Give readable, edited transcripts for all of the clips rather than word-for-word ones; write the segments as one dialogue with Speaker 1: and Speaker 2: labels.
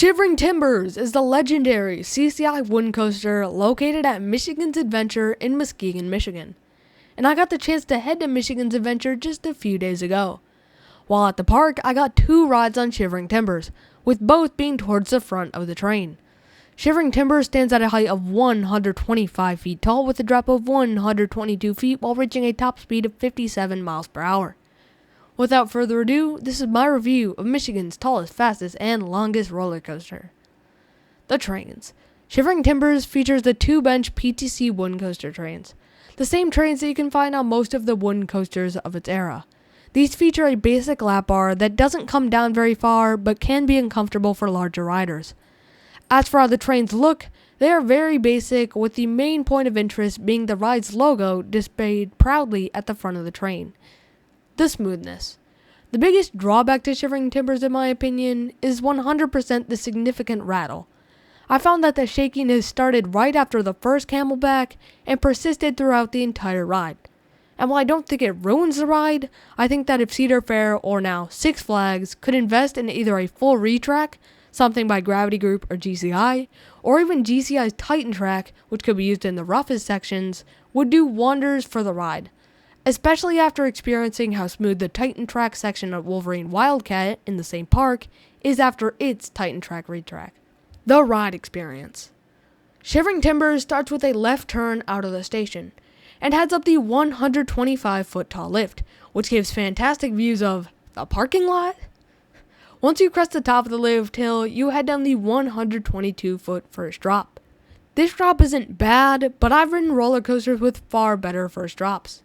Speaker 1: Shivering Timbers is the legendary CCI wooden coaster located at Michigan's Adventure in Muskegon, Michigan. And I got the chance to head to Michigan's Adventure just a few days ago. While at the park, I got 2 rides on Shivering Timbers, with both being towards the front of the train. Shivering Timbers stands at a height of 125 feet tall with a drop of 122 feet while reaching a top speed of 57 miles per hour. Without further ado, this is my review of Michigan's tallest, fastest, and longest roller coaster. The trains. Shivering Timbers features the 2-bench PTC wooden coaster trains, the same trains that you can find on most of the wooden coasters of its era. These feature a basic lap bar that doesn't come down very far but can be uncomfortable for larger riders. As for how the trains look, they are very basic, with the main point of interest being the ride's logo displayed proudly at the front of the train. The smoothness. The biggest drawback to Shivering Timbers, in my opinion, is 100% the significant rattle. I found that the shakiness started right after the first camelback and persisted throughout the entire ride. And while I don't think it ruins the ride, I think that if Cedar Fair, or now Six Flags, could invest in either a full retrack, something by Gravity Group or GCI, or even GCI's Titan track, which could be used in the roughest sections, would do wonders for the ride. Especially after experiencing how smooth the Titan track section of Wolverine Wildcat in the same park is after its Titan track retrack. The ride experience. Shivering Timbers starts with a left turn out of the station, and heads up the 125-foot tall lift, which gives fantastic views of the parking lot. Once you crest the top of the lift hill, you head down the 122-foot first drop. This drop isn't bad, but I've ridden roller coasters with far better first drops.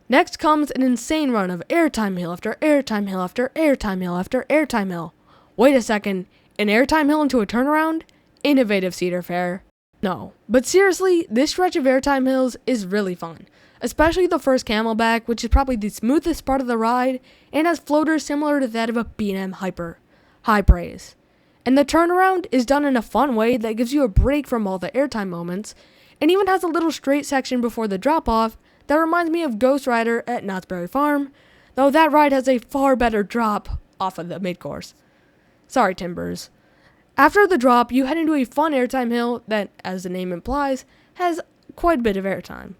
Speaker 1: Next comes an insane run of airtime hill after airtime hill after airtime hill after airtime hill. Wait a second, an airtime hill into a turnaround? Innovative, Cedar Fair. No, but seriously, this stretch of airtime hills is really fun. Especially the first camelback, which is probably the smoothest part of the ride, and has floaters similar to that of a B&M Hyper. High praise. And the turnaround is done in a fun way that gives you a break from all the airtime moments, and even has a little straight section before the drop-off that reminds me of Ghost Rider at Knott's Berry Farm, though that ride has a far better drop off of the mid-course. Sorry, Timbers. After the drop, you head into a fun airtime hill that, as the name implies, has quite a bit of airtime.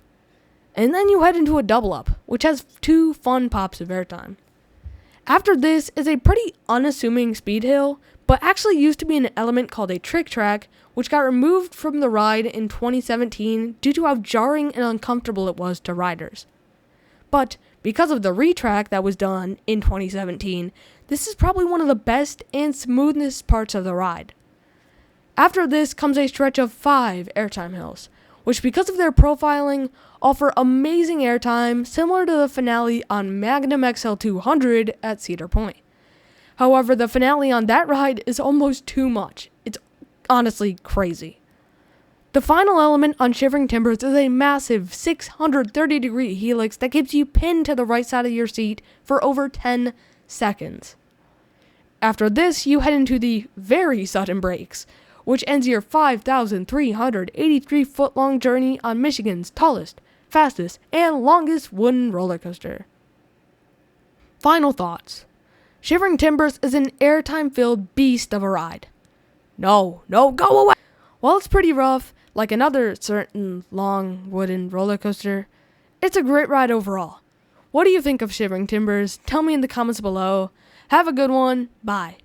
Speaker 1: And then you head into a double-up, which has 2 fun pops of airtime. After this is a pretty unassuming speed hill, but actually used to be an element called a trick track, which got removed from the ride in 2017 due to how jarring and uncomfortable it was to riders. But because of the retrack that was done in 2017, this is probably one of the best and smoothest parts of the ride. After this comes a stretch of 5 airtime hills, which because of their profiling offer amazing airtime similar to the finale on Magnum XL 200 at Cedar Point. However, the finale on that ride is almost too much. It's honestly crazy. The final element on Shivering Timbers is a massive 630-degree helix that keeps you pinned to the right side of your seat for over 10 seconds. After this, you head into the very sudden brakes, which ends your 5,383-foot-long journey on Michigan's tallest, fastest, and longest wooden roller coaster. Final thoughts. Shivering Timbers is an airtime-filled beast of a ride. No, go away! While it's pretty rough, like another certain long wooden roller coaster, it's a great ride overall. What do you think of Shivering Timbers? Tell me in the comments below. Have a good one. Bye.